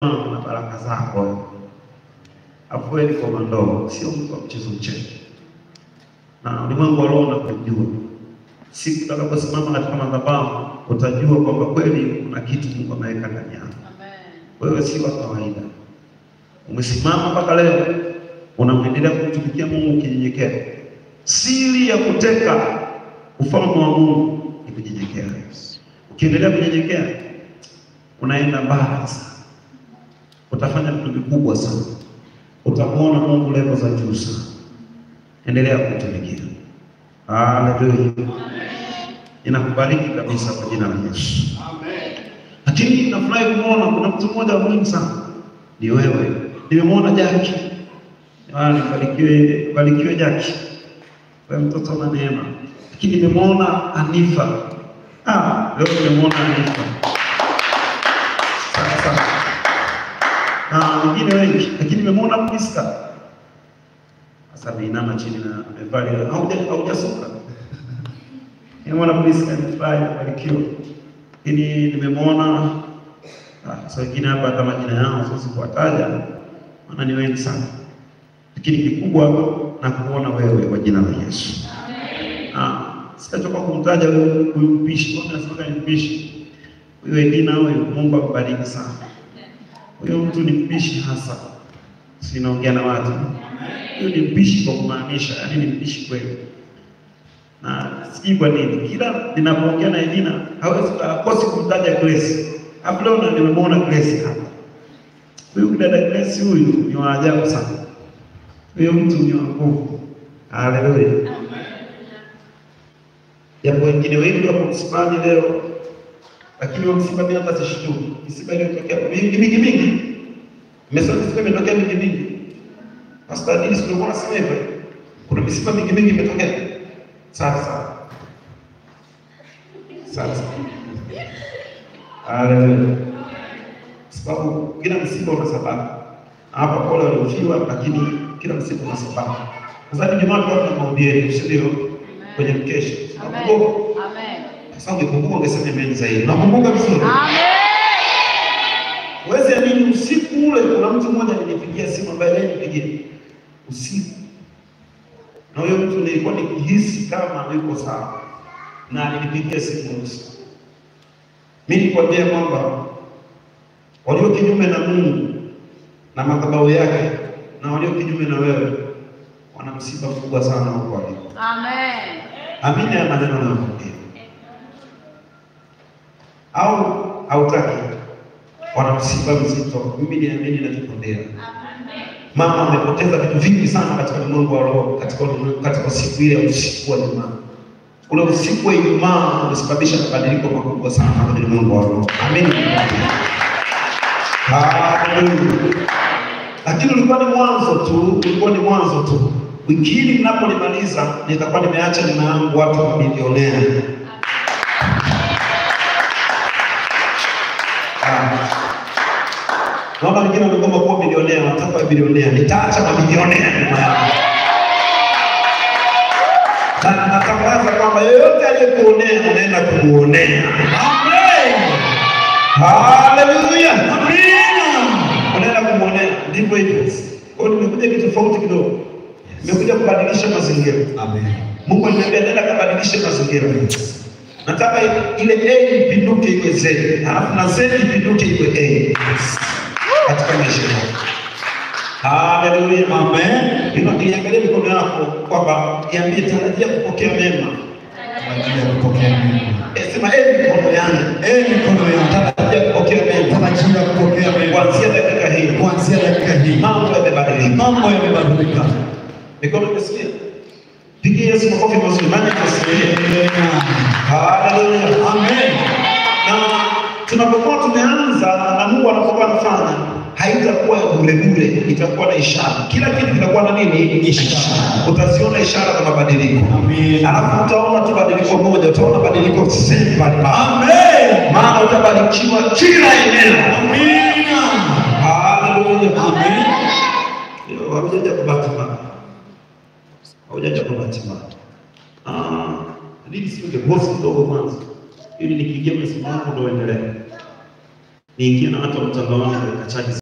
na baraka zako. Afueni kwa ndoo, sio mtu wa mchezo mchezo. Na ulimwengu wa roho unakujua. Siku utakaposimama katika madhabahu utajua kwamba kweli kuna kitu Mungu ameweka ndani yako. Amen. Wewe si wa kawaida. Umesimama mpaka leo unaendelea kumtumikia Mungu kinyenyekea. Siri ya kuteka ufalme wa Mungu ni kunyenyekea. Ukiendelea kunyenyekea unaenda mbali sana. Utafanya vitu vikubwa sana. Utamuona Mungu level za juu sana. Endelea kumtumikia. Haleluya. Ninakubariki kabisa kwa jina la Yesu. Amen. Lakini nafurahi kuona kuna mtu mmoja muhimu sana. Ni wewe. Nimemwona Jackie. Barikiwe Jackie. Wewe mtoto na neema. Lakini nimemwona Anifa. Leo nimemwona Anifa. Sasa. Wengine wengi, lakini nimemwona Priska. Sasa ameinama chini na amevaa haujasuka. Nimemwona Priska amevaa barikiwa. Lakini nimemwona sasa wengine hapa hata majina yao sasa kuwataja maana ni wengi sana. Lakini kikubwa na kuona wewe kwa jina la Yesu. Amen. Sitachoka kumtaja huyu mpishi, kwa sababu nasema ni mpishi. Huyo Edina huyo Mungu akubariki sana. Huyo mtu ni mpishi hasa. Sinaongea na watu. Huyo ni mpishi kwa kumaanisha, yaani ni mpishi kweli. Na sijui kwa nini kila ninapoongea na Edina hawezi kukosa kumtaja Grace. Hapo leo nimemwona Grace hapa. Huyu dada Grace huyu ni wa ajabu sana. Huyo mtu ni wa nguvu. Haleluya. Amen. Yapo wengine wengi wa kumsimami leo. Lakini wakisimamia hata sishtuki. Misiba iliyotokea mingi. Nimesema misiba imetokea mingi. Pastor Adili sio mbona sema hivyo? Kuna misiba mingi imetokea. Sasa. Sababu kila msiba una sababu. Hapa pole waliofiwa lakini kila msiba una sababu. Sasa ni jamaa kwa tunamwambia sio kwenye mkesha. Amen. Sasa ungekumbuka ungesema mengi zaidi. Nakumbuka vizuri. Amen. Wewe amini usiku ule kuna mtu mmoja alinipigia simu ambaye alinipigia usiku. Na huyo mtu nilikuwa nikihisi kama yuko sawa. Na alinipigia simu usiku. Mimi nikwambia kwamba walio kinyume na Mungu na madhabahu yake na walio kinyume na wewe wana msiba mkubwa sana huko waliko. Amen. Amini ya maneno na kuongea. Au hautaki wana msiba mzito. Mimi niamini na kukwambia. Mama amepoteza vitu vingi sana katika ulimwengu wa roho katika siku ile ya usiku wa Ijumaa. Ule usiku wa Ijumaa umesababisha mabadiliko makubwa sana katika ulimwengu wa roho. Amini. Haleluya. Lakini ulikuwa ni mwanzo tu. Wiki hii ninapolimaliza nitakuwa nimeacha nyuma yangu watu wa bilionea. Naona wengine wamegoma kuwa bilionea, wanataka bilionea. Nitaacha mabilionea nyuma yangu. Na natangaza kwamba yeyote aliyekuonea unaenda kumuonea. Amen. Haleluya. Amen. Unaenda kumuonea. Ndivyo hivyo. Kwa hiyo nimekuja kitu tofauti kidogo. Nimekuja kubadilisha mazingira. Amen. Mungu ananiambia nenda kubadilisha mazingira. Nataka ile A ipinduke iwe Z. Alafu na Z ipinduke iwe A. Katika maisha yako. Haleluya. Amen. Niangalie mikono yako kwamba niambie tarajia kupokea mema. Tarajia kupokea mema. Sema mikono yangu. Mikono yangu. Tarajia kupokea mema. Tarajia kupokea mema. Kuanzia dakika hii. Mambo yamebadilika. Mikono imesikia. Pigia Yesu makofi mazuri. Maana tunasikia. Haleluya. Amen. Na tunapokuwa tumeanza na Mungu anapokuwa anafanya, haitakuwa bure, itakuwa na ishara. Kila kitu kinakuwa na nini? Ishara. Utaziona ishara za mabadiliko. Amen. Alafu utaona tu badiliko moja, utaona badiliko sema. Amen. Maana utabarikiwa kila eneo. Amen. Haleluya. Amen. Haujaja kubatima. Nini sio bosi kidogo kwanza. Ili nikiingia msimamo ndio endelee. niingie na watu wa mtandaoni katika chaji